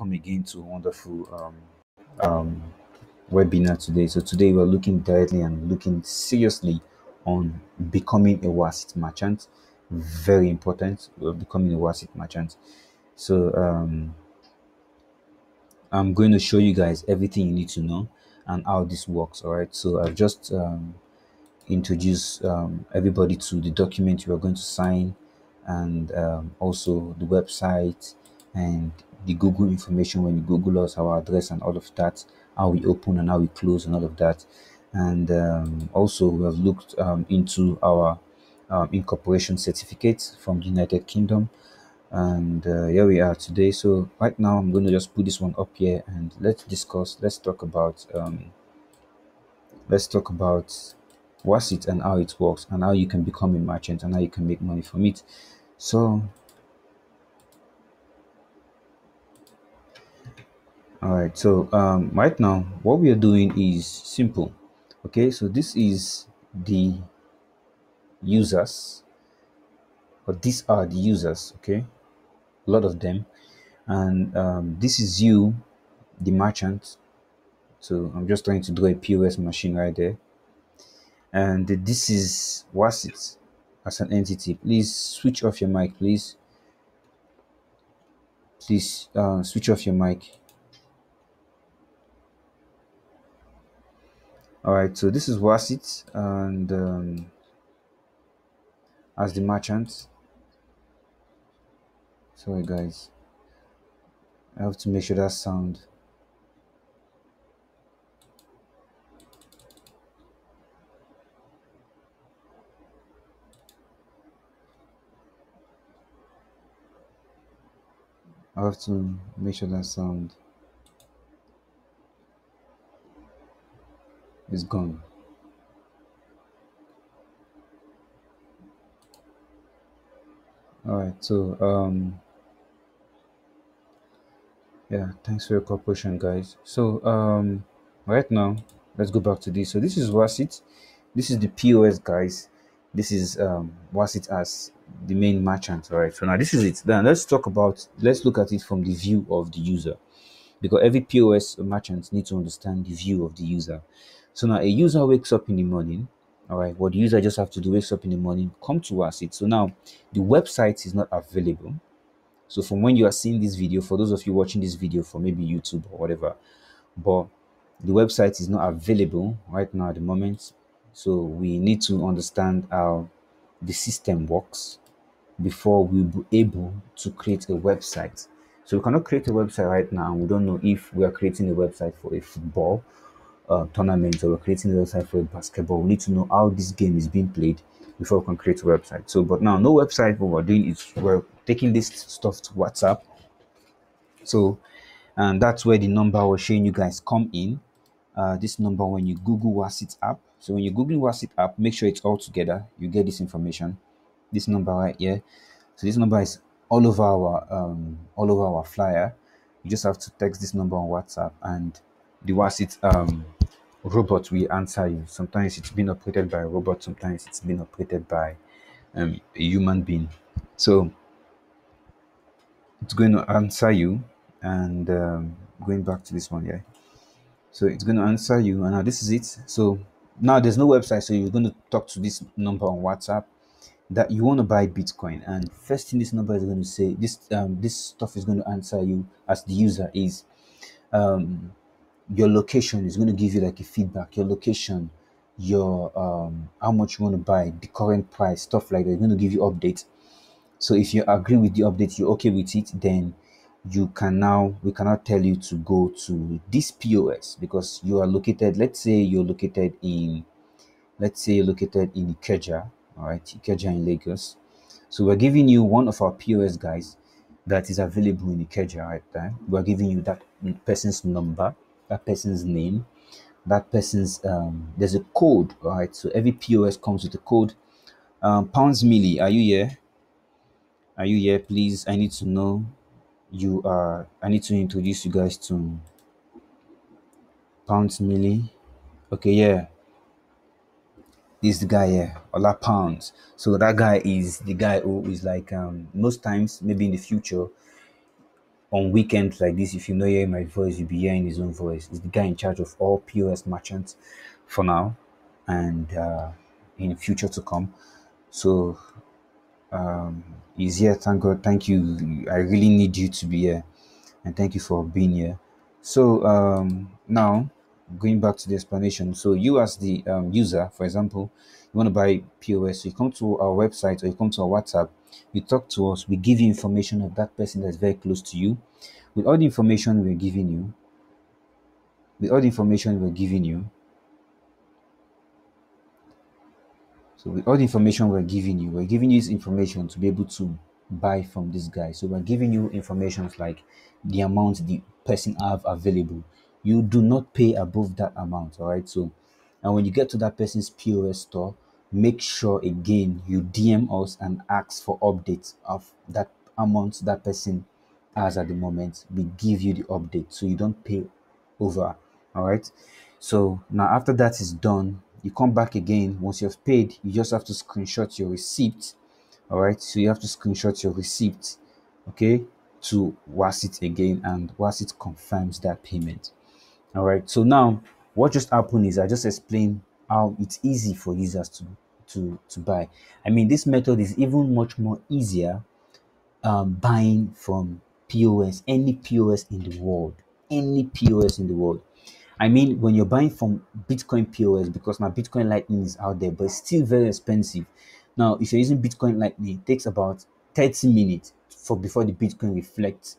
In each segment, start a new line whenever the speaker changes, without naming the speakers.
welcome again to a wonderful um, webinar today. So today we're looking directly and looking seriously on becoming a Wasit merchant. Very important. We're becoming a Wasit merchant. So I'm going to show you guys everything you need to know and how this works. All right. So I've just introduced everybody to the document you are going to sign, and also the website and the Google information when you Google us, our address and all of that, how we open and how we close and all of that. And also we have looked into our incorporation certificate from the United Kingdom. And here we are today. So right now I'm going to just put this one up here and let's talk about Wasit and how it works and how you can become a merchant and how you can make money from it. So all right, so right now what we are doing is simple. Okay, so this is the users, or these are the users. Okay, a lot of them, and this is you, the merchant. So I'm just trying to draw a POS machine right there, and this is Wasit as an entity. Please switch off your mic, please. Please switch off your mic. All right, so this is Wasit, and as the merchant. Sorry guys, I have to make sure that sound. I have to make sure that sound is gone. All right, so yeah, thanks for your cooperation, guys. So right now let's go back to this. So this is Wasit. This is the POS, guys. This is Wasit as the main merchant. All right, so now this is it. Then let's look at it from the view of the user, because every POS merchant needs to understand the view of the user. So now a user wakes up in the morning. All right, what the user just have to do, wakes up in the morning, come to Wasit. So now the website is not available. So from when you are seeing this video, for those of you watching this video for maybe YouTube or whatever, but the website is not available right now at the moment. So we need to understand how the system works before we'll be able to create a website. So we cannot create a website right now, and we don't know if we are creating a website for a football tournament or we're creating a website for a basketball. We need to know how this game is being played before we can create a website. So, but now no website. What we're doing is we're taking this stuff to WhatsApp. So, and that's where the number I was showing you guys come in. This number when you Google Wasit app. So when you Google Wasit app, make sure it's all together. You get this information. This number right here. So this number is all over our flyer. You just have to text this number on WhatsApp, and the Wasit robot will answer you. Sometimes it's been operated by a robot, sometimes it's been operated by a human being. So it's going to answer you, and going back to this one here. So it's going to answer you, and now this is it. So now there's no website, so you're going to talk to this number on WhatsApp that you want to buy Bitcoin, and first thing this number is going to say, this stuff is going to answer you as the user is your location. Is going to give you like a feedback, your location, your how much you want to buy, the current price, stuff like that. It's going to give you updates. So if you agree with the update, you're okay with it, then we cannot tell you to go to this POS because you are located, let's say you're located in Ikeja, all right, Ikeja in Lagos. So we're giving you one of our POS guys that is available in Ikeja right there. We're giving you that person's number, that person's name, that person's there's a code, all right? So every POS comes with a code. Pounds Millie, are you here? Are you here? Please, I need to know you are. I need to introduce you guys to Pounds Millie. Okay, yeah. This is the guy here, Ola Pounds. So that guy is the guy who is like most times, maybe in the future, on weekends like this, if you know hearing my voice, you'll be hearing his own voice. He's the guy in charge of all POS merchants for now and in future to come. So he's here. Thank God. Thank you. I really need you to be here, and thank you for being here. So now going back to the explanation. So you as the user, for example, you want to buy POS, so you come to our website or you come to our WhatsApp, you talk to us, we give you information of that person that's very close to you. With all the information we're giving you, with all the information we're giving you, So with all the information we're giving you this information to be able to buy from this guy. So we're giving you information like the amount the person have available. You do not pay above that amount, all right? So, and when you get to that person's POS store, make sure again you DM us and ask for updates of that amount that person has at the moment. We give you the update so you don't pay over. All right. So now after that is done, you come back again. Once you've paid, you just have to screenshot your receipt. All right. So you have to screenshot your receipt, okay, to Wasit again, and Wasit confirms that payment. All right. So now what just happened is I just explained how it's easy for users to buy. I mean, this method is even much more easier buying from POS, any POS in the world, any POS in the world. I mean, when you're buying from Bitcoin POS, because now Bitcoin Lightning is out there, but it's still very expensive. Now, if you're using Bitcoin Lightning, it takes about 30 minutes for before the Bitcoin reflects,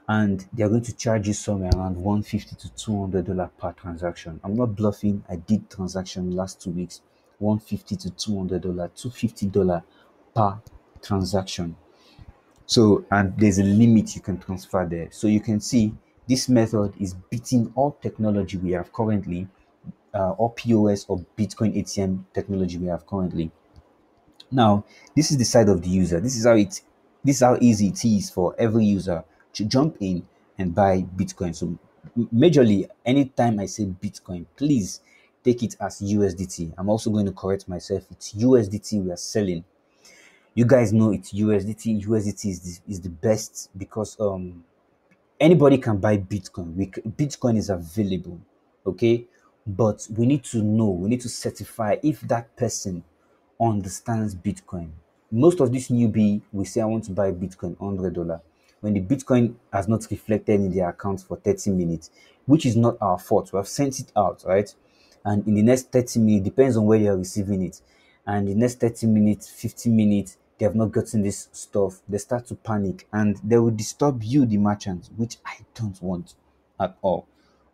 and they're going to charge you somewhere around 150 to $200 per transaction. I'm not bluffing. I did transaction last 2 weeks, 150 to $200, $250 per transaction. So, and there's a limit you can transfer there. So you can see this method is beating all technology we have currently, or POS or Bitcoin ATM technology we have currently. Now, this is the side of the user. This is how easy it is for every user to jump in and buy Bitcoin. So, majorly, anytime I say Bitcoin, please take it as USDT. I'm also going to correct myself. It's USDT we are selling. You guys know it's USDT. USDT is the best because anybody can buy Bitcoin. Bitcoin is available, okay? But we need to know, we need to certify if that person understands Bitcoin. Most of this newbie will say, I want to buy Bitcoin $100 when the Bitcoin has not reflected in their account for 30 minutes, which is not our fault. We have sent it out, right? And in the next 30 minutes, depends on where you're receiving it. And the next 30 minutes, 15 minutes, they have not gotten this stuff. They start to panic and they will disturb you, the merchant, which I don't want at all,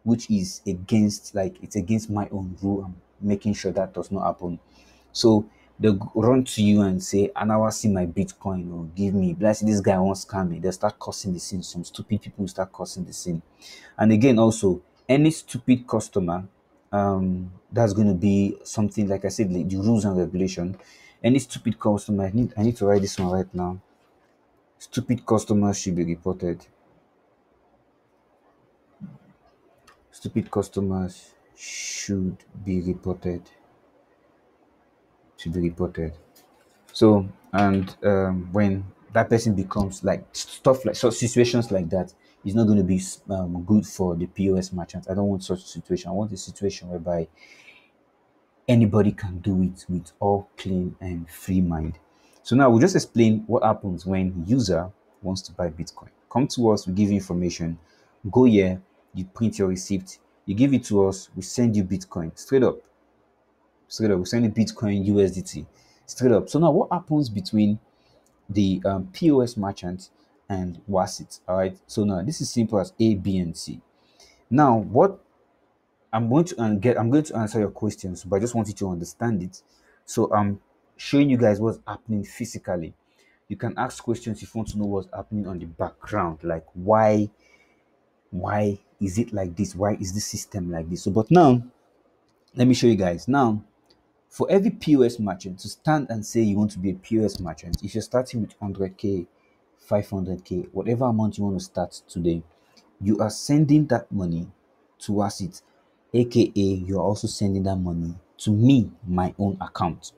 which is against, like, it's against my own rule. I'm making sure that does not happen. So they'll run to you and say, "I now see my Bitcoin, or give me." Bless this guy won't scam me. They'll start causing the scene. Some stupid people will start causing the scene. And again, also, any stupid customer, that's going to be something like I said, like the rules and regulation. Any stupid customer, I need to write this one right now. Stupid customers should be reported. Stupid customers be reported. Should be reported. So, and when that person becomes like stuff like so situations like that, is not going to be good for the POS merchant. I don't want such a situation. I want a situation whereby anybody can do it with all clean and free mind. So now we'll just explain what happens when user wants to buy Bitcoin. Come to us, we give you information. Go here, you print your receipt, you give it to us, we send you Bitcoin straight up. Straight up, we send you Bitcoin USDT straight up. So now what happens between the POS merchant and Wasit? All right. So now this is simple as A, B, and C. Now what I'm going to answer your questions, but I just want you to understand it. So I'm showing you guys what's happening physically. You can ask questions if you want to know what's happening on the background, like why is it like this? Why is the system like this? So, but now let me show you guys. Now, for every POS merchant to stand and say you want to be a POS merchant, if you're starting with 100k, 500k, whatever amount you want to start today, you are sending that money to Wasit, aka you're also sending that money to me, my own account.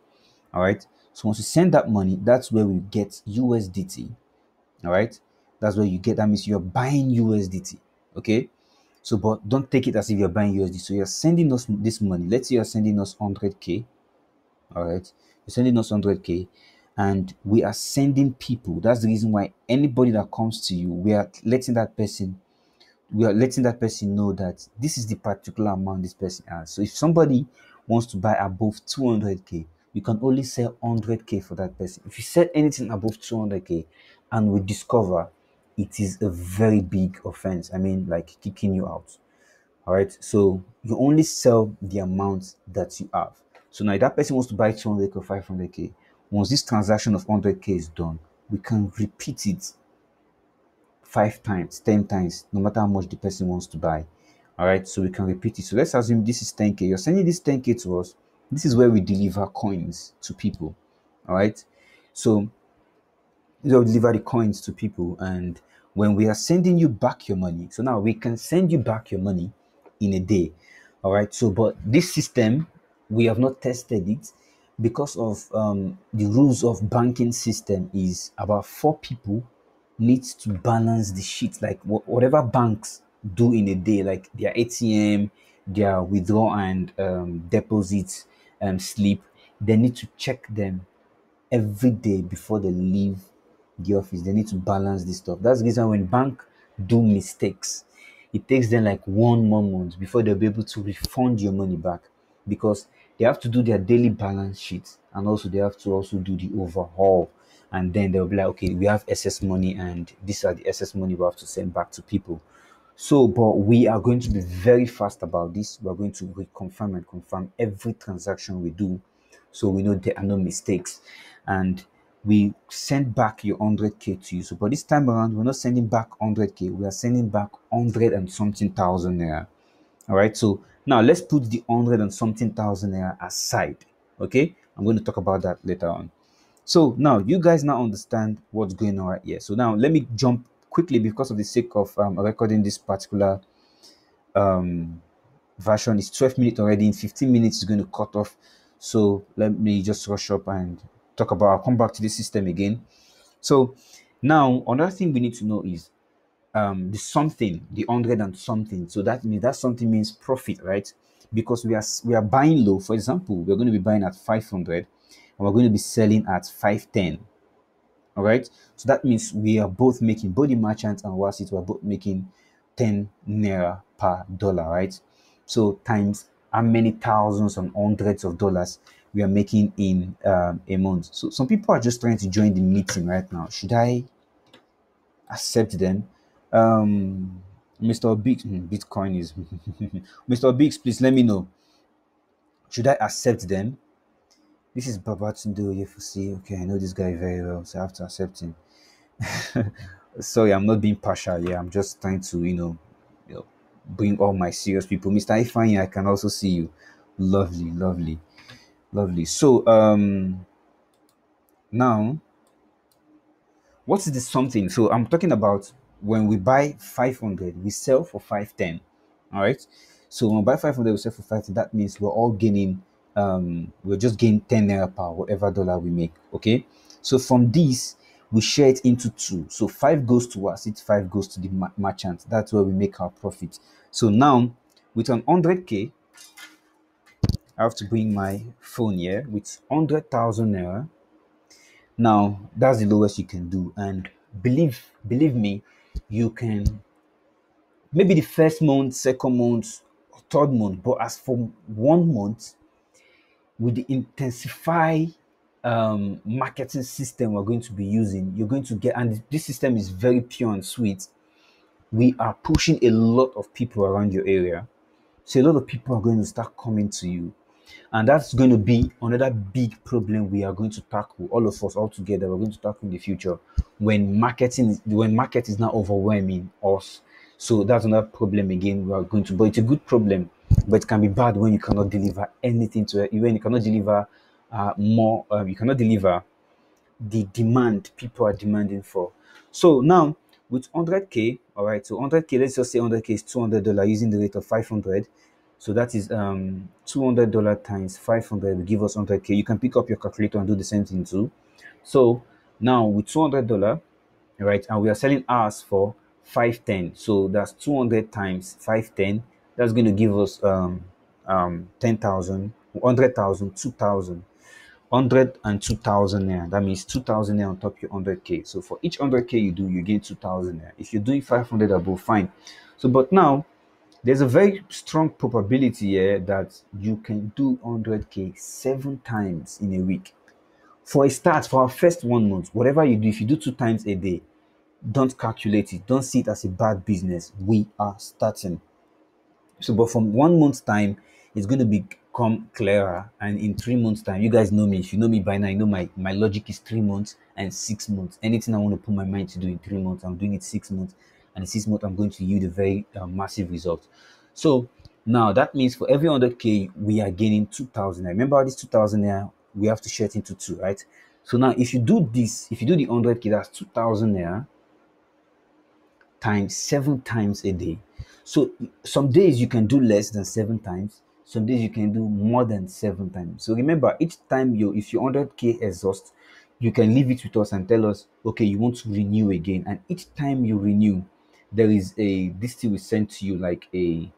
All right. So once you send that money, that's where we get USDT. All right. That's what you get. That means you're buying USDT. Okay. So, but don't take it as if you're buying USD. So you're sending us this money. Let's say you're sending us 100K. All right. You're sending us 100K, and we are sending people. That's the reason why anybody that comes to you, we are letting that person know that this is the particular amount this person has. So if somebody wants to buy above 200K, you can only sell 100K for that person. If you sell anything above 200K and we discover, it is a very big offense. I mean, like kicking you out. All right. So you only sell the amount that you have. So now if that person wants to buy 200K or 500K, once this transaction of 100K is done, we can repeat it 5 times, 10 times, no matter how much the person wants to buy. All right, so we can repeat it. So let's assume this is 10K. You're sending this 10K to us. This is where we deliver coins to people. All right, so they'll deliver the coins to people, and when we are sending you back your money, so now we can send you back your money in a day. All right, so but this system, we have not tested it because of the rules of banking system is about 4 people needs to balance the sheet, like whatever banks do in a day, like their ATM, their withdraw and deposit slip. They need to check them every day before they leave the office. They need to balance this stuff. That's the reason when bank do mistakes, it takes them like 1 more month before they'll be able to refund your money back, because they have to do their daily balance sheet, and also they have to also do the overhaul, and then they'll be like, okay, we have excess money and these are the excess money we have to send back to people. So, but we are going to be very fast about this. We're going to reconfirm and confirm every transaction we do, so we know there are no mistakes. And we send back your 100K to you. So, but this time around, we're not sending back 100K. We are sending back 100 and something thousand naira. All right. So now let's put the 100 and something thousand naira aside. Okay. I'm going to talk about that later on. So now you guys now understand what's going on right here. So now let me jump quickly, because of the sake of recording this particular version. Is 12 minutes already. In 15 minutes is going to cut off. So let me just rush up and talk about, I'll come back to the system again. So now another thing we need to know is the something, the 100 and something. So that something means profit, right? Because we are buying low. For example, we're going to be buying at 500 and we're going to be selling at 510. All right, so that means we are both making, both the merchant and Wasit, we're both making 10 naira per dollar, right? So times how many thousands and hundreds of dollars we are making in a month. So some people are just trying to join the meeting right now. Should I accept them? Mr. Biggs, Bitcoin is Mr. Biggs, please let me know. Should I accept them? This is Babatunde Yefusi. Okay, I know this guy very well, so I have to accept him. Sorry, I'm not being partial. Yeah, I'm just trying to, bring all my serious people. Mr. Ifeanyi, I can also see you. Lovely, lovely, lovely. So, now, what is this something? So, I'm talking about when we buy 500, we sell for 510. All right. So, when we buy 500, we sell for 510. That means we're all gaining, we're just gaining 10 naira per whatever dollar we make. Okay. So, from this, we share it into two. So 5 goes to us, 5 goes to the merchant. That's where we make our profit. So now with an 100K, I have to bring my phone here with 100,000 naira. Now that's the lowest you can do, and believe me, you can maybe the first month, second month, third month, but as for 1 month, with the intensify marketing system we're going to be using, you're going to get, and this system is very pure and sweet. We are pushing a lot of people around your area, so a lot of people are going to start coming to you, and that's going to be another big problem we are going to tackle, all of us all together. We're going to tackle in the future when market is now overwhelming us. So that's another problem again we are going to, but it's a good problem, but it can be bad when you cannot deliver anything to it, when you cannot deliver more, you cannot deliver the demand people are demanding for. So now with 100K, all right, so 100K, let's just say 100K is $200 using the rate of 500. So that is $200 times 500 will give us 100K. You can pick up your calculator and do the same thing too. So now with $200, all right? And we are selling ours for 510. So that's 200 times 510. That's going to give us 10,000, 100,000, 2,000. 102,000 naira. That means 2,000 naira on top of your 100k. So for each 100k you do, you gain 2,000 naira. If you're doing 500 above, fine. So, but now there's a very strong probability here that you can do 100k 7 times in a week. For a start, for our first 1 month, whatever you do, if you do 2 times a day, don't calculate it. Don't see it as a bad business. We are starting. So, but from 1 month's time, it's going to become clearer. And in 3 months' time, you guys know me. If you know me by now, you know my logic is 3 months and 6 months. Anything I want to put my mind to do in 3 months, I'm doing it 6 months. And in 6 months, I'm going to yield a very massive result. So now that means for every 100k, we are gaining 2,000. Remember this 2,000 naira, we have to share it into two, right? So now if you do this, if you do the 100k, that's 2,000 naira times 7 times a day. So some days you can do less than 7 times, some days you can do more than 7 times. So remember, each time if you 100k exhaust, you can leave it with us and tell us, okay, you want to renew again. And each time you renew, there is this thing we send to you, like a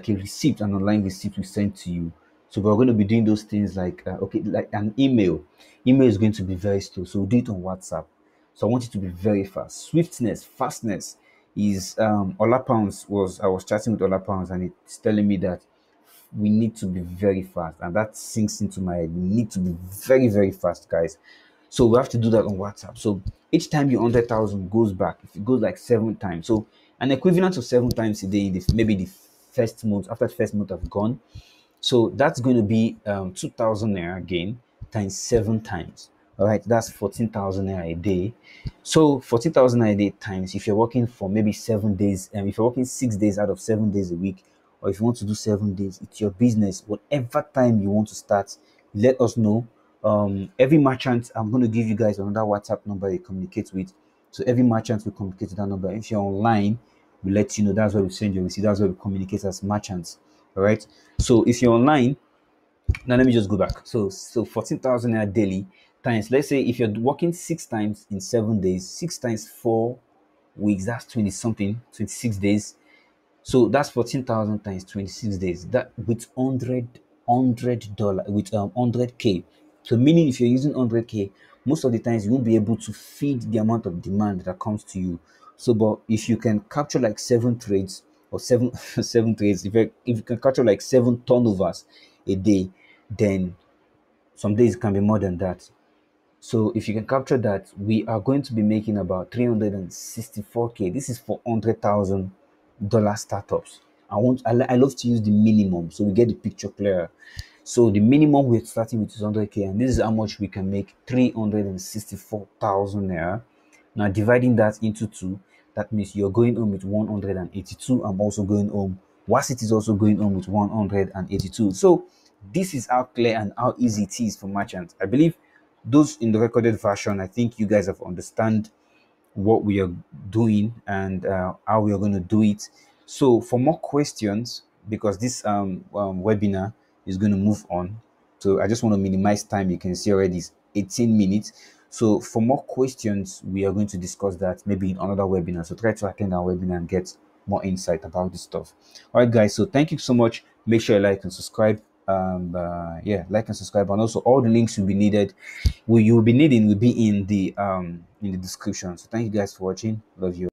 receipt, an online receipt we send to you. So we're going to be doing those things like okay, like an email. Email is going to be very slow, so we'll do it on WhatsApp. So I want it to be very fast. Swiftness, fastness is Olapounds was I was chatting with Olapounds and it's telling me that we need to be very fast, and that sinks into my head. We need to be very, very fast, guys. So we have to do that on WhatsApp. So each time your 100,000 goes back, if it goes like 7 times, so an equivalent of 7 times a day, in maybe the first month, after the first month have gone, so that's going to be 2,000 naira again times 7 times. All right, that's 14,000 naira a day. So 14,000 naira a day times, if you're working for maybe 7 days, and if you're working 6 days out of 7 days a week, or if you want to do 7 days, it's your business. Whatever time you want to start, let us know. Every merchant, I'm going to give you guys another WhatsApp number you communicate with. So every merchant will communicate with that number. If you're online, we let you know. That's where we send you. We see that's where we communicate as merchants. All right. So if you're online, now let me just go back. So 14,000 naira daily times. Let's say if you're working 6 times in 7 days, 6 times 4 weeks, that's 20 something, 26 days. So that's 14,000 times 26 days. That with $100 with 100k. So meaning if you're using 100k, most of the times you won't be able to feed the amount of demand that comes to you. So, but if you can capture like 7 trades or seven 7 trades, if you can capture like 7 turnovers a day, then some days it can be more than that. So if you can capture that, we are going to be making about 364k. This is for $100,000 startups. I love to use the minimum so we get the picture clearer. So the minimum we're starting with is 100k, and this is how much we can make, 364,000 naira. Now dividing that into two, that means you're going home with 182. I'm also going home. Wasit is also going home with 182. So this is how clear and how easy it is for merchants. I believe those in the recorded version, I think you guys have understand what we are doing and how we are going to do it. So for more questions, because this webinar is going to move on, so I just want to minimize time. You can see already it's 18 minutes. So for more questions, we are going to discuss that maybe in another webinar. So try to attend our webinar and get more insight about this stuff. All right, guys. So thank you so much. Make sure you like and subscribe. Yeah, like and subscribe, and also all the links will be needed. You will be needing will be in the description. So thank you guys for watching. Love you.